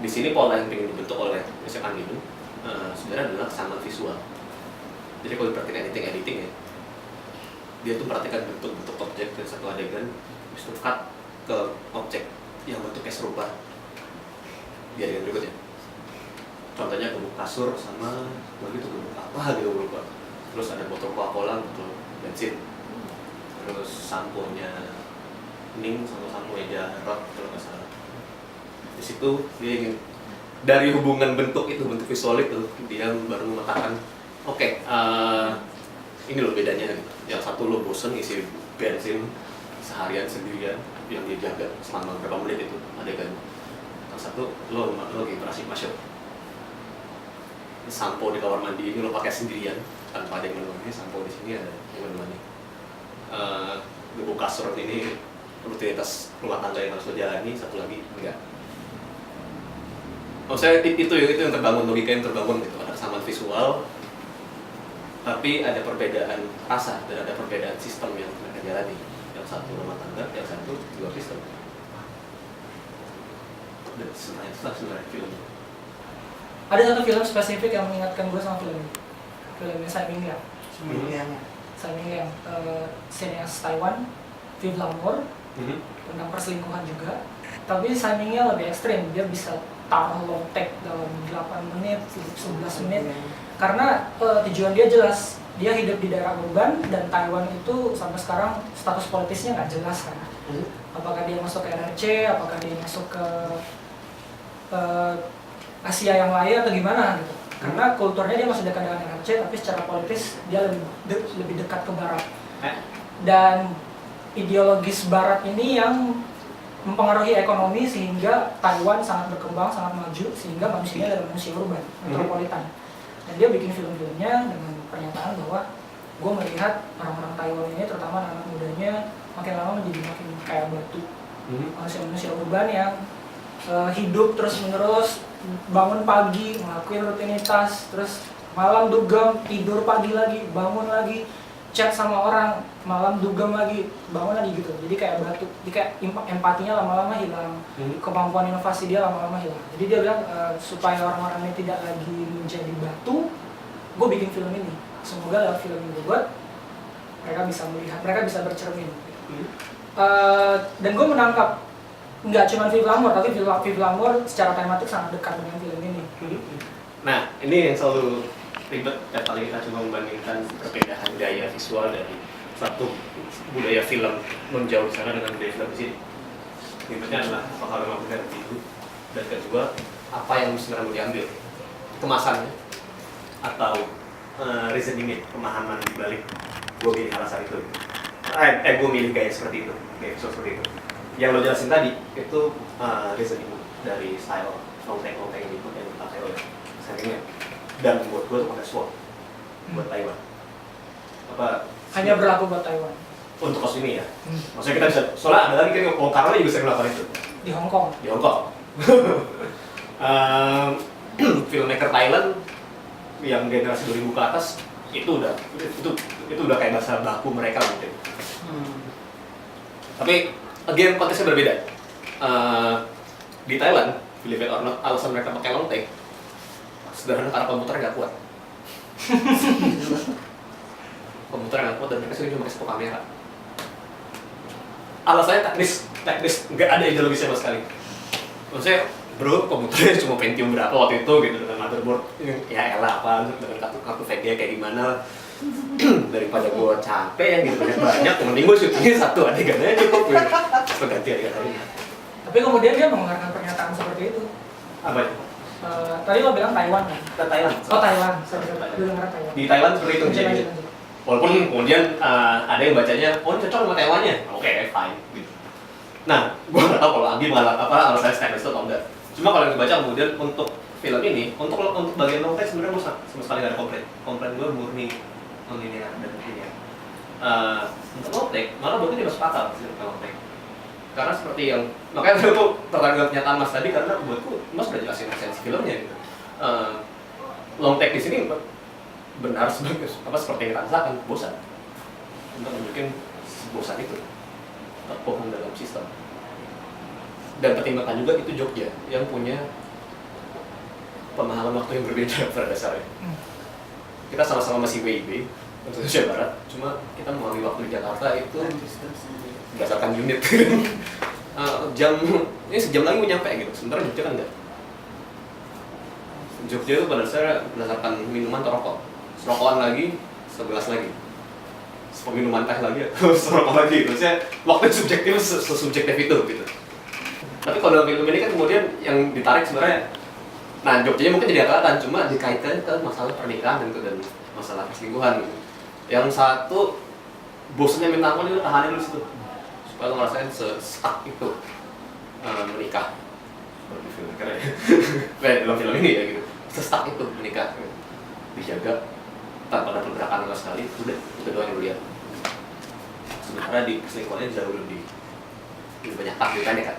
Di sini pola yang ingin dibentuk oleh Yosef Andino sebenarnya adalah kesamaan visual. Jadi kalau diperhatikan editing ya, dia tuh perhatikan bentuk-bentuk objek dari satu adegan, terus tuh cut ke objek yang bentuknya serupa di adegan berikutnya. Contohnya gebuk kasur sama begitu gebuk apa gitu lupa. Terus ada botol Coca-Cola, botol bensin. Terus sampo-nya Ning sama sampo-nya Jarot kalau nggak salah. Di situ dia ingin dari hubungan bentuk itu, bentuk visual itu, dia baru memetakan oke, ini loh bedanya. Yang satu lo bosen isi bensin seharian sendirian yang dia jaga selama berapa menit itu adegan. Yang satu lo lagi berasik masuk sampo di kamar mandi ini lo pakai sendirian tanpa ada yang menemani. Sampo di sini ada yang menemani. Gebuk kasur ini rutinitas rumah tangga yang harus lo jalani, satu lagi enggak. Maksudnya itu yang terbangun, logika yang terbangun gitu. Ada kesamaan visual, tapi ada perbedaan rasa dan ada perbedaan sistem yang mereka jalani. Yang satu rumah tangga, yang satu dua sistem. Dan sebenarnya film. Ada satu film spesifik yang mengingatkan gue sama film ini. Filmnya Tsai Ming-liang. Tsai Ming-liang, sineas Taiwan, Vive l'Amour, tentang perselingkuhan juga. Tapi Tsai Ming-liang lebih ekstrim, dia bisa taruh long take dalam 8 menit, 11 menit. Karena tujuan dia jelas, dia hidup di daerah urban dan Taiwan itu sampai sekarang status politisnya nggak jelas kan. Apakah dia masuk ke RRC, apakah dia masuk ke Asia yang lain atau gimana gitu. Karena kulturnya dia masih dekat dengan RRC, tapi secara politis dia lebih dekat ke barat. Dan ideologis barat ini yang mempengaruhi ekonomi sehingga Taiwan sangat berkembang, sangat maju, sehingga manusianya adalah manusia urban, metropolitan. Dan dia bikin film-filmnya dengan pernyataan bahwa gue melihat orang-orang Taiwan ini, terutama anak mudanya, makin lama menjadi makin kayak batu. Manusia-manusia urban yang hidup terus-menerus, bangun pagi, ngelakuin rutinitas, terus malam dugem, tidur pagi lagi, bangun lagi, chat sama orang, malam dugem lagi, bangun lagi gitu. Jadi kayak batu, jadi kayak empatinya lama-lama hilang, kemampuan inovasi dia lama-lama hilang. Jadi dia bilang supaya orang-orang ini tidak lagi menjadi batu, gue bikin film ini. Semoga lewat film ini buat mereka bisa melihat, mereka bisa bercermin. Dan gue menangkap nggak cuma Vive l'Amour, tapi Vive l'Amour secara tematik sangat dekat dengan film ini. Nah, ini yang selalu ribet kali kita cuma membandingkan perbedaan gaya visual dari satu budaya film menjauh di sana dengan budaya film di sini. Ribetnya adalah apakah memang benar itu, dan kedua apa yang sebenarnya mau diambil, kemasannya atau reasoningnya, pemahaman dibalik gue milih alasan itu. Gue milih gaya seperti itu, gaya visual seperti itu. Yang lo jelasin tadi itu reasoning dari style long-take yang dipakai oleh settingnya. Dan buat gue tuh pakai SWOT buat Taiwan. Apa? Hanya berlaku buat Taiwan. Untuk kasus ini ya. Maksudnya kita bisa, soalnya ada lagi kan Wong Kar-wai juga sering melakukan itu. Di Hong Kong. Di Hong Kong. Filmmaker Thailand yang generasi 2000 ke atas itu udah kayak bahasa baku mereka mungkin. Tapi again konteksnya berbeda. Di Thailand, believe it or not, alasan mereka pakai long take sederhana karena komputer nggak kuat. Komputer nggak kuat dan mereka sering cuma pakai satu kamera. Alasannya teknis nggak ada ideologi sama sekali. Maksudnya, bro, komputernya cuma Pentium berapa waktu itu gitu dengan motherboard ya elah apa dengan kartu VGA kayak gimana. Daripada gue capek yang gitu banyak, mending gue syutingnya satu adegannya cukup gitu. Ganti adegan lain. Tapi kemudian dia mengeluarkan pernyataan seperti itu. Apa itu? Tadi lo bilang Taiwan kan? Thailand. Oh Taiwan, gue dengar Taiwan. Di Thailand seperti itu jadi. Walaupun kemudian ada yang bacanya, oh cocok sama Taiwannya, oke, fine. Gitu. Nah, gue nggak tahu kalau Abi alasannya stainless itu atau enggak. Cuma kalau yang dibaca kemudian untuk film ini, untuk bagian long take sebenarnya gue sama sekali nggak ada komplain. Komplain gue murni linear dan linear. Untuk long take, malah buatnya dia masuk akal sih long take. Karena seperti yang, makanya aku tertanggung pernyataan Mas tadi karena buatku Mas udah jelasin esensi filmnya gitu. Long take di sini benar sebagai seperti yang kita rasakan, bosan. Untuk menunjukkan bosan itu terpohong dalam sistem. Dan pertimbangkan juga itu Jogja yang punya pemahaman waktu yang berbeda pada dasarnya. Hmm. Kita sama-sama masih WIB untuk Indonesia Barat, cuma kita memahami waktu di Jakarta itu berdasarkan unit. Ini sejam lagi mau nyampe gitu, sementara Jogja kan enggak. Jogja itu pada dasarnya berdasarkan minuman atau rokok, serokokan lagi, segelas lagi, minuman teh lagi, serokok lagi. Maksudnya waktu subjektif sesubjektif itu gitu. Tapi kalau dalam film ini kan kemudian yang ditarik sebenarnya, nah Jogjanya mungkin jadi kelihatan, cuma dikaitkan ke masalah pernikahan gitu dan masalah perselingkuhan gitu. Yang satu bosannya minta ampun itu tahanin dulu situ supaya lo ngerasain se-stuck itu menikah seperti film keren dalam film ini ya gitu, se-stuck itu menikah gitu. Dijaga tanpa ada pergerakan sama sekali, udah doang yang lo lihat. Sementara di perselingkuhannya jauh lebih banyak takdirkan ya kan.